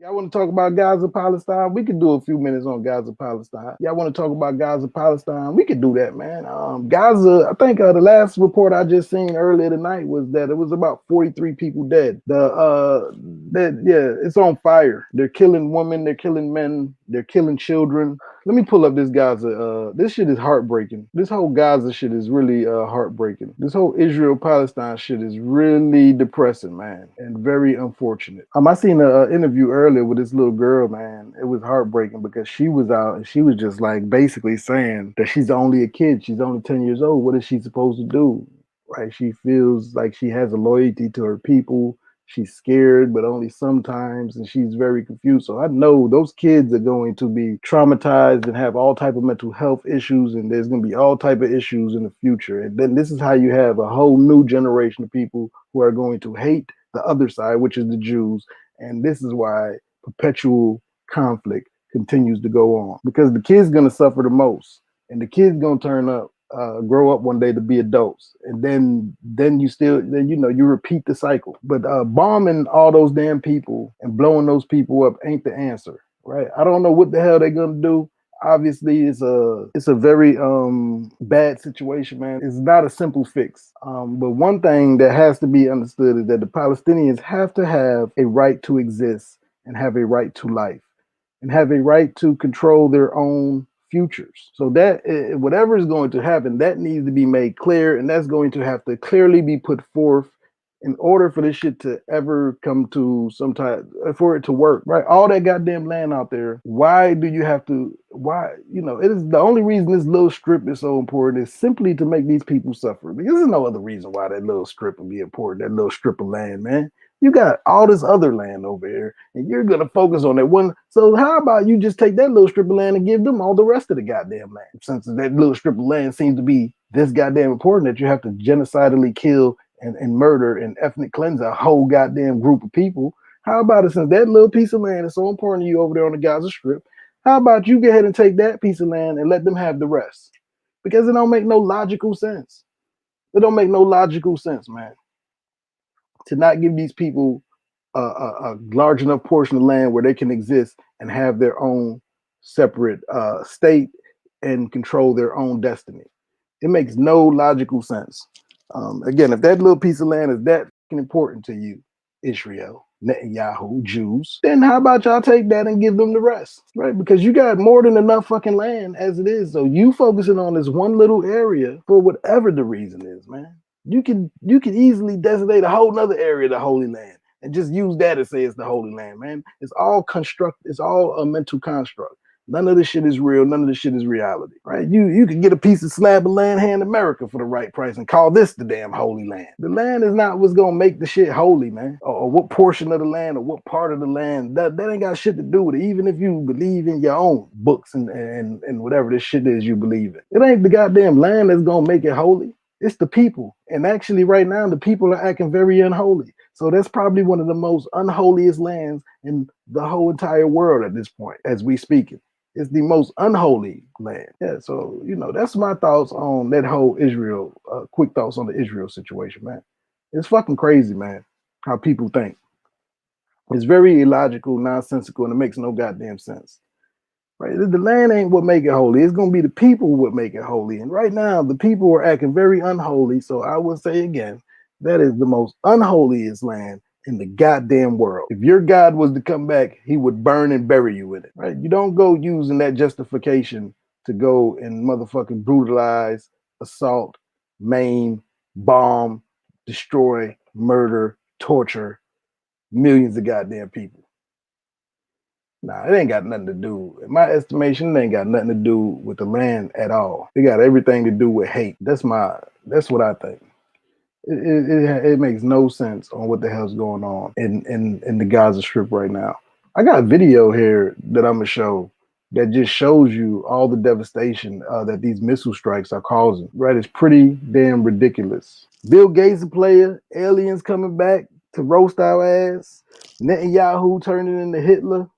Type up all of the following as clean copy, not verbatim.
Y'all want to talk about Gaza, Palestine? We could do a few minutes on Gaza, Palestine. Y'all want to talk about Gaza, Palestine? We could do that, man. Gaza, I think the last report I just seen earlier tonight was that it was about 43 people dead. It's on fire. They're killing women, they're killing men, they're killing children. Let me pull up this Gaza. This shit is heartbreaking. This whole Gaza shit is really heartbreaking. This whole Israel Palestine shit is really depressing, man, and very unfortunate. I seen an interview earlier with this little girl, man. It was heartbreaking because she was out and she was just like basically saying that she's only a kid. She's only 10 years old. What is she supposed to do? Right? She feels like she has a loyalty to her people. She's scared, but only sometimes, and she's very confused. So I know those kids are going to be traumatized and have all type of mental health issues, and there's going to be all type of issues in the future. And then this is how you have a whole new generation of people who are going to hate the other side, which is the Jews. And this is why perpetual conflict continues to go on, because the kid's going to suffer the most, and the kid's going to turn up grow up one day to be adults, and then you repeat the cycle. But bombing all those damn people and blowing those people up ain't the answer, right? I don't know what the hell they're gonna do. Obviously, it's a very bad situation, man. It's not a simple fix. But one thing that has to be understood is that the Palestinians have to have a right to exist and have a right to life and have a right to control their own futures. So that whatever is going to happen, that needs to be made clear, and that's going to have to clearly be put forth in order for this shit to ever come to some type, for it to work, right? All that goddamn land out there. Why do you have to? Why, it is the only reason this little strip is so important is simply to make these people suffer. Because there's no other reason why that little strip would be important. That little strip of land, man. You got all this other land over here, and you're gonna focus on that one. So how about you just take that little strip of land and give them all the rest of the goddamn land? Since that little strip of land seems to be this goddamn important that you have to genocidally kill and murder and ethnic cleanse a whole goddamn group of people. How about it, since that little piece of land is so important to you over there on the Gaza Strip, how about you go ahead and take that piece of land and let them have the rest? Because it don't make no logical sense. It don't make no logical sense, man, to not give these people a large enough portion of land where they can exist and have their own separate state and control their own destiny. It makes no logical sense. Again, if that little piece of land is that important to you, Israel, Netanyahu, Jews, then how about y'all take that and give them the rest, right? Because you got more than enough fucking land as it is. So you focusing on this one little area for whatever the reason is, man. You could easily designate a whole nother area of the Holy Land and just use that and say it's the Holy Land, man. It's all construct. It's all a mental construct. None of this shit is real. None of this shit is reality, right? You can get a piece of slab of land here in America for the right price and call this the damn Holy Land. The land is not what's gonna make the shit holy, man. Or what portion of the land or what part of the land. That ain't got shit to do with it. Even if you believe in your own books and whatever this shit is you believe in, it ain't the goddamn land that's gonna make it holy. It's the people. And actually, right now, the people are acting very unholy. So that's probably one of the most unholiest lands in the whole entire world at this point, as we speak it. It's the most unholy land. Yeah, so, that's my thoughts on that whole Israel, quick thoughts on the Israel situation, man. It's fucking crazy, man, how people think. It's very illogical, nonsensical, and it makes no goddamn sense. Right? The land ain't what make it holy. It's gonna be the people what make it holy. And right now, the people are acting very unholy. So I will say again, that is the most unholiest land in the goddamn world. If your God was to come back, he would burn and bury you in it. Right? You don't go using that justification to go and motherfucking brutalize, assault, maim, bomb, destroy, murder, torture millions of goddamn people. Nah, it ain't got nothing to do. In my estimation, it ain't got nothing to do with the land at all. It got everything to do with hate. That's what I think. It makes no sense on what the hell's going on in the Gaza Strip right now. I got a video here that I'm gonna show that just shows you all the devastation that these missile strikes are causing. Right? It's pretty damn ridiculous. Bill Gates a player, aliens coming back to roast our ass, Netanyahu turning into Hitler.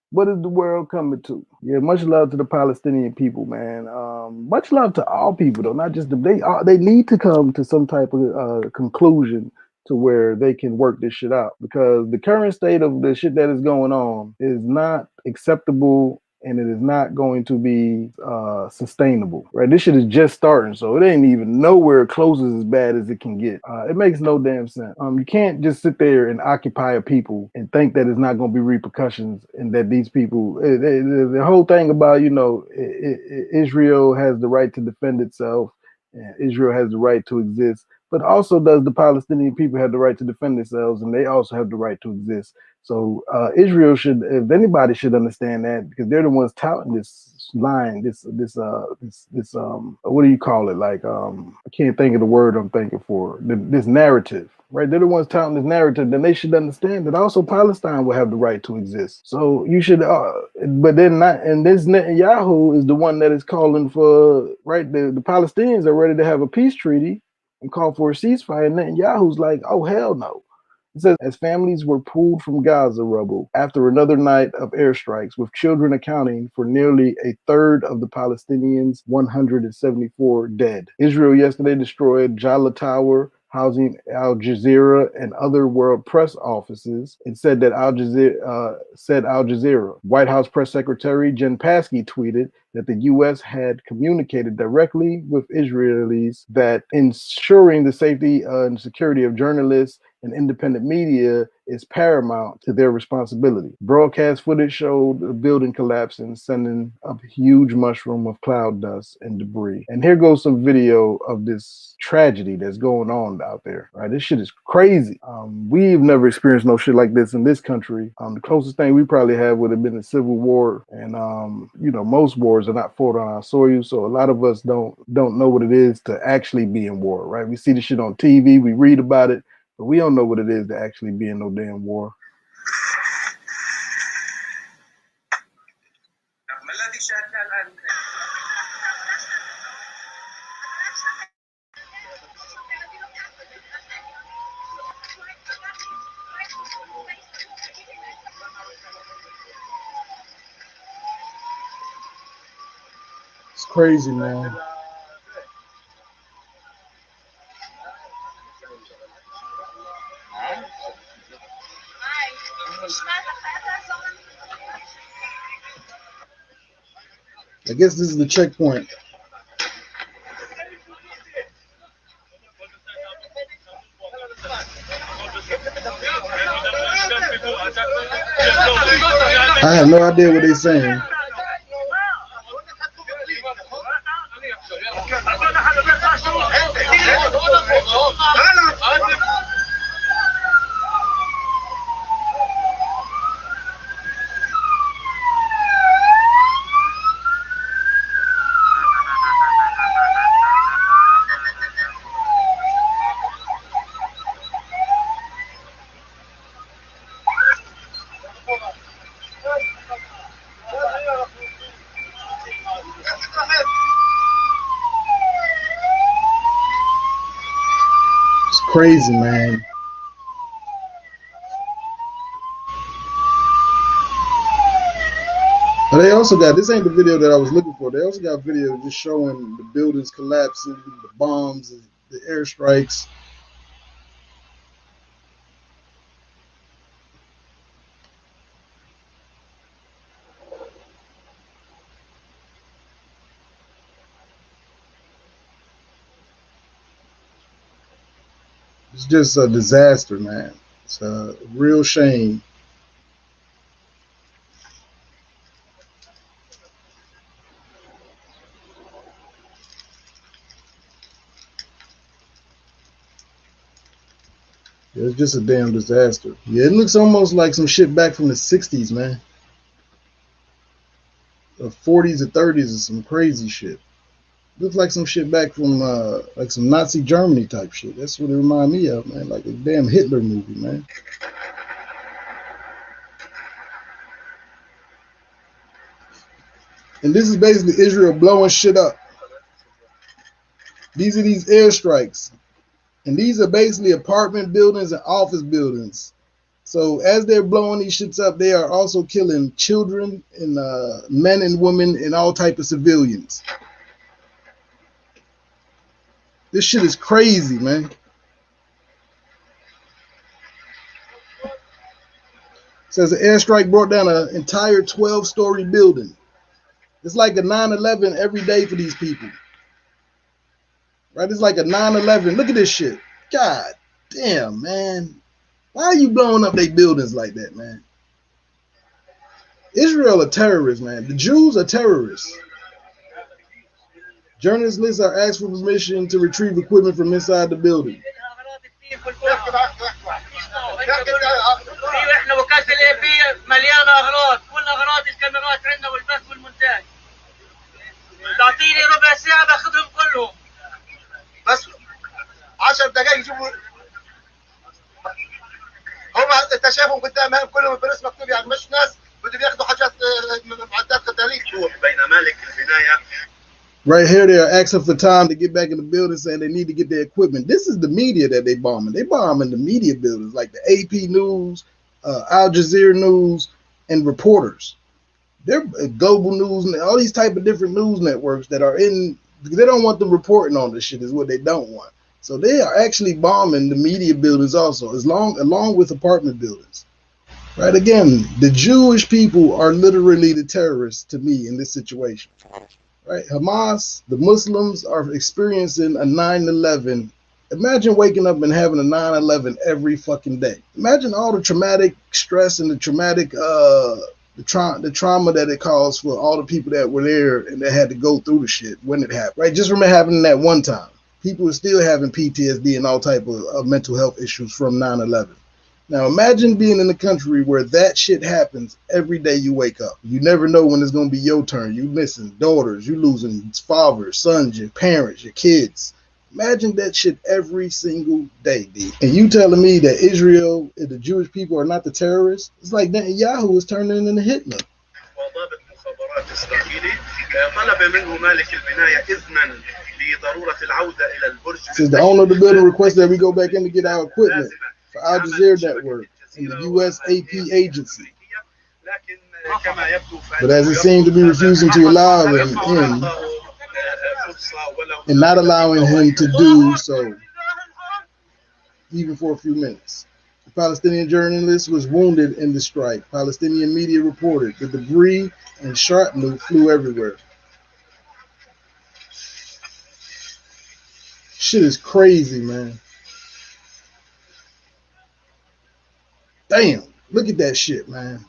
What is the world coming to? Yeah, much love to the Palestinian people, man. Much love to all people, though, not just them. They need to come to some type of conclusion to where they can work this shit out, because the current state of the shit that is going on is not acceptable, and it is not going to be sustainable, right? This shit is just starting, so it ain't even nowhere close as bad as it can get. It makes no damn sense. You can't just sit there and occupy a people and think that it's not going to be repercussions, and that these people, the whole thing about, you know, Israel has the right to defend itself, and Israel has the right to exist, but also does the Palestinian people have the right to defend themselves, and they also have the right to exist. So Israel should, if anybody should understand that, because they're the ones touting this line, this what do you call it? Like I can't think of the word I'm thinking for. This narrative, right? They're the ones touting this narrative. Then they should understand that also Palestine will have the right to exist. So you should, but then not. And this Netanyahu is the one that is calling for, right? The Palestinians are ready to have a peace treaty and call for a ceasefire. And Netanyahu's like, oh hell no. It says, as families were pulled from Gaza rubble after another night of airstrikes, with children accounting for nearly a third of the Palestinians' 174 dead. Israel yesterday destroyed Jala Tower, housing Al Jazeera and other world press offices, and said Al Jazeera. White House Press Secretary Jen Psaki tweeted that the U.S. had communicated directly with Israelis that ensuring the safety and security of journalists and independent media is paramount to their responsibility. Broadcast footage showed the building collapsing, sending up a huge mushroom of cloud dust and debris. And here goes some video of this tragedy that's going on out there. Right, this shit is crazy. We've never experienced no shit like this in this country. The closest thing we probably had would have been a civil war, and you know, most wars are not fought on our soil, so a lot of us don't know what it is to actually be in war. Right, we see the shit on TV, we read about it, but we don't know what it is to actually be in no damn war. It's crazy, man. I guess this is the checkpoint. I have no idea what they're saying. Crazy, man. But they also got, this ain't the video that I was looking for. They also got video just showing the buildings collapsing, the bombs, the airstrikes. It's just a disaster, man. It's a real shame. It's just a damn disaster. Yeah, it looks almost like some shit back from the 60s, man. The 40s and 30s is some crazy shit. Looks like some shit back from like some Nazi Germany type shit. That's what it reminds me of, man. Like a damn Hitler movie, man. And this is basically Israel blowing shit up. These are these airstrikes. And these are basically apartment buildings and office buildings. So as they're blowing these shits up, they are also killing children and men and women and all type of civilians. This shit is crazy, man. Says an airstrike brought down an entire 12-story building. It's like a 9/11 every day for these people. Right? It's like a 9/11. Look at this shit. God damn, man. Why are you blowing up their buildings like that, man? Israel are terrorists, man. The Jews are terrorists. Journalists are asked for permission to retrieve equipment from inside the building. تعطيني ربع ساعة باخذهم كلهم بس 10 دقائق يجيبوا هم انت شايفهم قدامهم كلهم بالاسم مكتوب يعني مش ناس بدهم ياخذوا حاجات معدات قتالية بين مالك البناية. Right here, they are asking for time to get back in the building, saying they need to get their equipment. This is the media that they bombing. They bombing the media buildings like the AP News, Al Jazeera News, and reporters. They're global news and all these type of different news networks that are in. They don't want them reporting on this shit. Is what they don't want. So they are actually bombing the media buildings also, along with apartment buildings. Right? Again, the Jewish people are literally the terrorists to me in this situation. Right? Hamas, the Muslims are experiencing a 9/11. Imagine waking up and having a 9/11 every fucking day. Imagine all the traumatic stress and the traumatic the trauma that it caused for all the people that were there and that had to go through the shit when it happened. Right? Just remember happening that one time. People are still having PTSD and all type of mental health issues from 9/11. Now imagine being in a country where that shit happens every day you wake up. You never know when it's going to be your turn. You missing daughters, you losing fathers, sons, your parents, your kids. Imagine that shit every single day, D. And you telling me that Israel and the Jewish people are not the terrorists? It's like Netanyahu is turning into Hitler. Since the owner of the building requests that we go back in to get our equipment for Al Jazeera Network and the U.S. AP agency. But as it seemed to be refusing to allow him in and not allowing him to do so, even for a few minutes. The Palestinian journalist was wounded in the strike. Palestinian media reported the debris and shrapnel flew everywhere. Shit is crazy, man. Damn, look at that shit, man.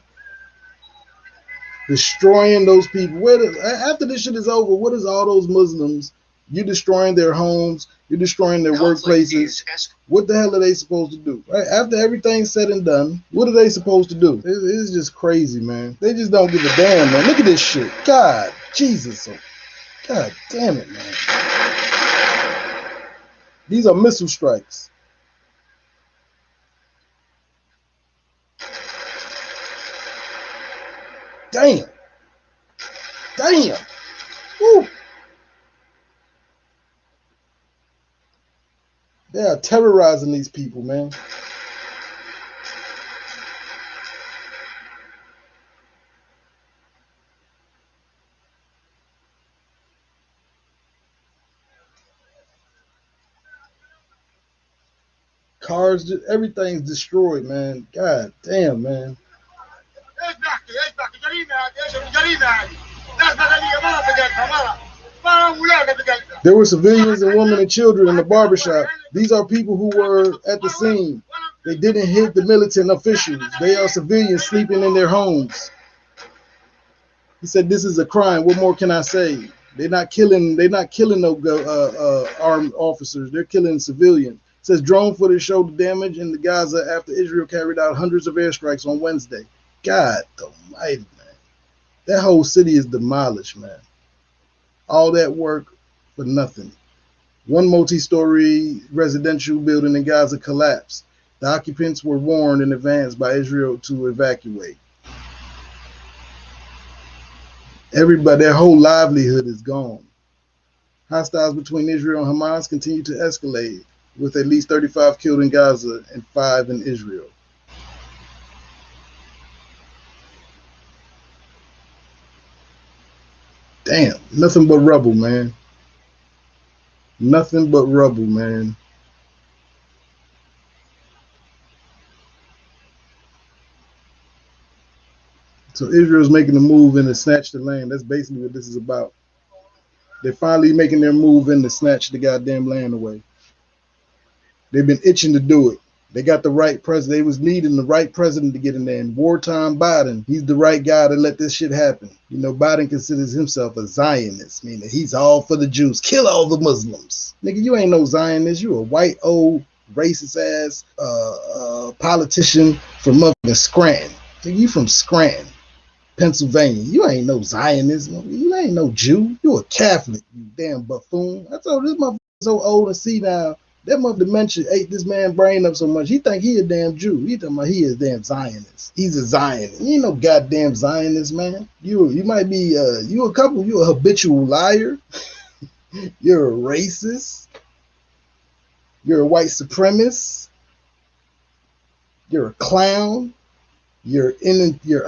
Destroying those people. After this shit is over, what is all those Muslims? You're destroying their homes. You're destroying their workplaces. What the hell are they supposed to do? Right? After everything's said and done, what are they supposed to do? It's just crazy, man. They just don't give a damn, man. Look at this shit. God, Jesus. God damn it, man. These are missile strikes. Damn. Damn. Woo. They are terrorizing these people, man. Cars, everything's destroyed, man. God damn, man. There were civilians and women and children in the barbershop. These are people who were at the scene. They didn't hit the militant officials. They are civilians sleeping in their homes. He said, "This is a crime. What more can I say? They're not killing no armed officers. They're killing civilians." It says drone footage showed the damage in the Gaza after Israel carried out hundreds of airstrikes on Wednesday. God almighty, man. That whole city is demolished, man. All that work for nothing. One multi-story residential building in Gaza collapsed. The occupants were warned in advance by Israel to evacuate. Everybody, their whole livelihood is gone. Hostiles between Israel and Hamas continue to escalate, with at least 35 killed in Gaza and 5 in Israel. Damn, nothing but rubble, man. Nothing but rubble, man. So Israel's making a move in to snatch the land. That's basically what this is about. They're finally making their move in to snatch the goddamn land away. They've been itching to do it. They got the right president. They was needing the right president to get in there. And wartime Biden, he's the right guy to let this shit happen. You know, Biden considers himself a Zionist, meaning he's all for the Jews. Kill all the Muslims. Nigga, you ain't no Zionist. You a white, old, racist ass politician from motherfucking Scranton. Nigga, you from Scranton, Pennsylvania. You ain't no Zionist. You ain't no Jew. You a Catholic, you damn buffoon. I told this motherfucker so old and see now. That mother dementia ate this man brain up so much. He think he a damn Jew. He talking about he is a damn Zionist. He's a Zionist. You ain't no goddamn Zionist, man. You might be you a habitual liar. You're a racist. You're a white supremacist. You're a clown. You're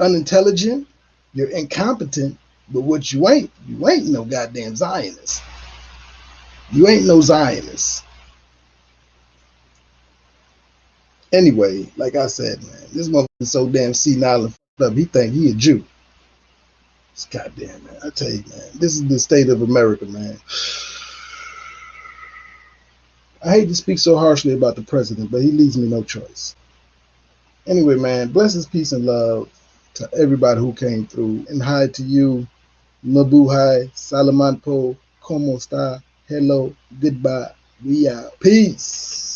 unintelligent. You're incompetent. But what you ain't no goddamn Zionist. You ain't no Zionist. Anyway, like I said, man, this motherfucker is so damn senile and fucked up. He think he a Jew. It's goddamn, man. I tell you, man, this is the state of America, man. I hate to speak so harshly about the president, but he leaves me no choice. Anyway, man, blessings, peace, and love to everybody who came through. And hi to you, Mabuhay, Salaman Po, Como esta, hello, goodbye, we out. Peace.